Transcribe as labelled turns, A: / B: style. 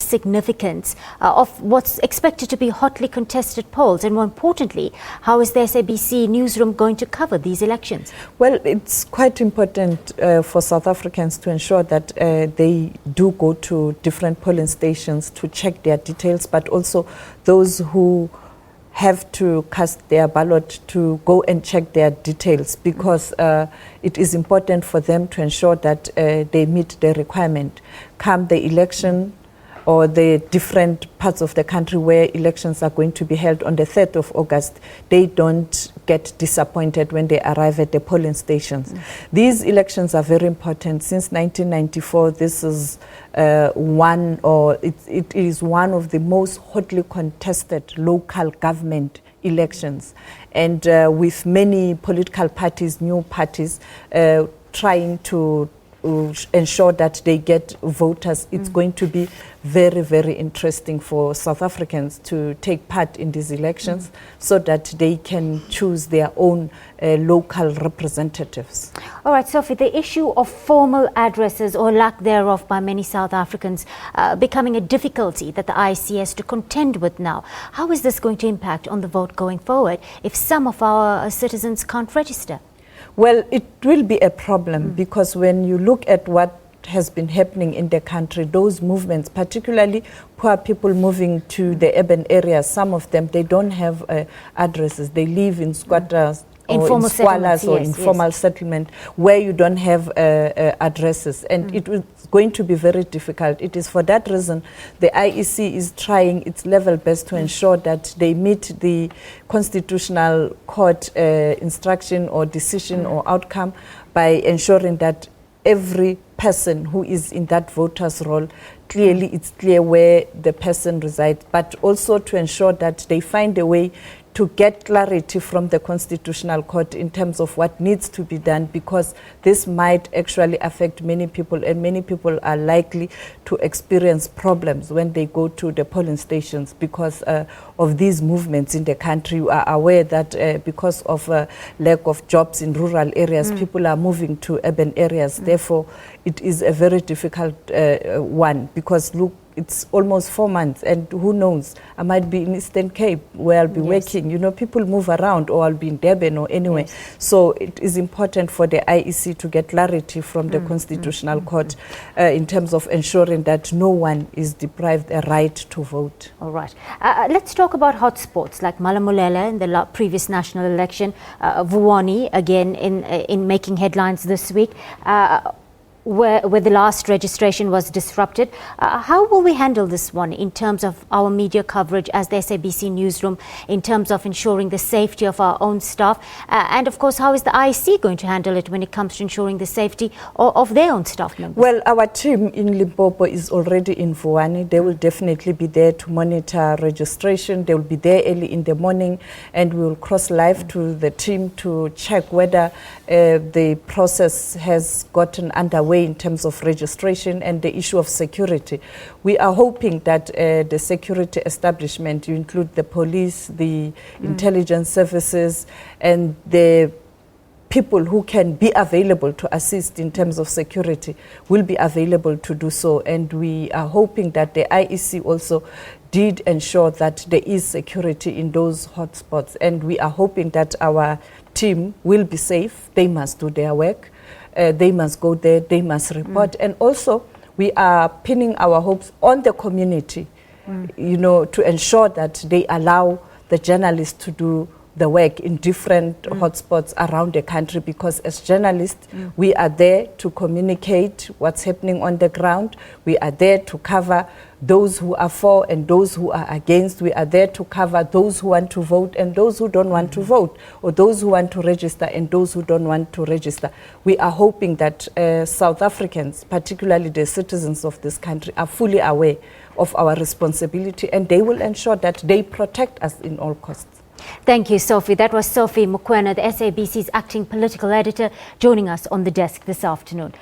A: significance of what's expected to be hotly contested polls? And more importantly, how is the SABC newsroom going to cover these elections?
B: Well, it's quite important for South Africans to ensure that they do go to different polling stations to check their details, but also those who have to cast their ballot to go and check their details, because it is important for them to ensure that they meet the requirement. Come the election or the different parts of the country where elections are going to be held on the 3rd of August, they don't get disappointed when they arrive at the polling stations. These elections are very important. Since 1994, this is it is one of the most hotly contested local government elections. And with many political parties, new parties, trying to ensure that they get voters, it's going to be very, very interesting for South Africans to take part in these elections so that they can choose their own local representatives.
A: All right, Sophie, the issue of formal addresses or lack thereof by many South Africans becoming a difficulty that the IEC has to contend with now. How is this going to impact on the vote going forward if some of our citizens can't register?
B: Well, it will be a problem because when you look at what has been happening in the country, those movements, particularly poor people moving to the urban areas, some of them, they don't have addresses. They live in squatters or in squalors or informal settlement where you don't have addresses. And it was going to be very difficult. It is for that reason the IEC is trying its level best to ensure that they meet the constitutional court instruction or decision or outcome by ensuring that every person who is in that voter's roll, clearly it's clear where the person resides, but also to ensure that they find a way to get clarity from the Constitutional Court in terms of what needs to be done, because this might actually affect many people, and many people are likely to experience problems when they go to the polling stations because of these movements in the country. You are aware that because of lack of jobs in rural areas, people are moving to urban areas. Therefore, it is a very difficult one, because look, it's almost 4 months, and who knows, I might be in Eastern Cape where I'll be working. You know, people move around, or I'll be in Durban or anywhere. So it is important for the IEC to get clarity from the Constitutional Court in terms of ensuring that no one is deprived a right to vote.
A: All right. Let's talk about hotspots like Malamulele in the previous national election, Vuwani again in making headlines this week. Where the last registration was disrupted. How will we handle this one in terms of our media coverage as the SABC newsroom, in terms of ensuring the safety of our own staff? And of course, how is the IEC going to handle it when it comes to ensuring the safety of their own staff members?
B: Well, our team in Limpopo is already in Vuwani. They will definitely be there to monitor registration. They will be there early in the morning, and we will cross live to the team to check whether the process has gotten underway in terms of registration and the issue of security. We are hoping that the security establishment, you include the police, the intelligence services, and the people who can be available to assist in terms of security will be available to do so. And we are hoping that the IEC also did ensure that there is security in those hotspots. And we are hoping that our team will be safe. They must do their work. They must go there, they must report. And also, we are pinning our hopes on the community, you know, to ensure that they allow the journalists to do the work in different hotspots around the country, because as journalists, we are there to communicate what's happening on the ground. We are there to cover those who are for and those who are against. We are there to cover those who want to vote and those who don't want to vote, or those who want to register and those who don't want to register. We are hoping that South Africans, particularly the citizens of this country, are fully aware of our responsibility, and they will ensure that they protect us in all costs.
A: Thank you, Sophie. That was Sophie Mokoena, the SABC's acting political editor, joining us on the desk this afternoon.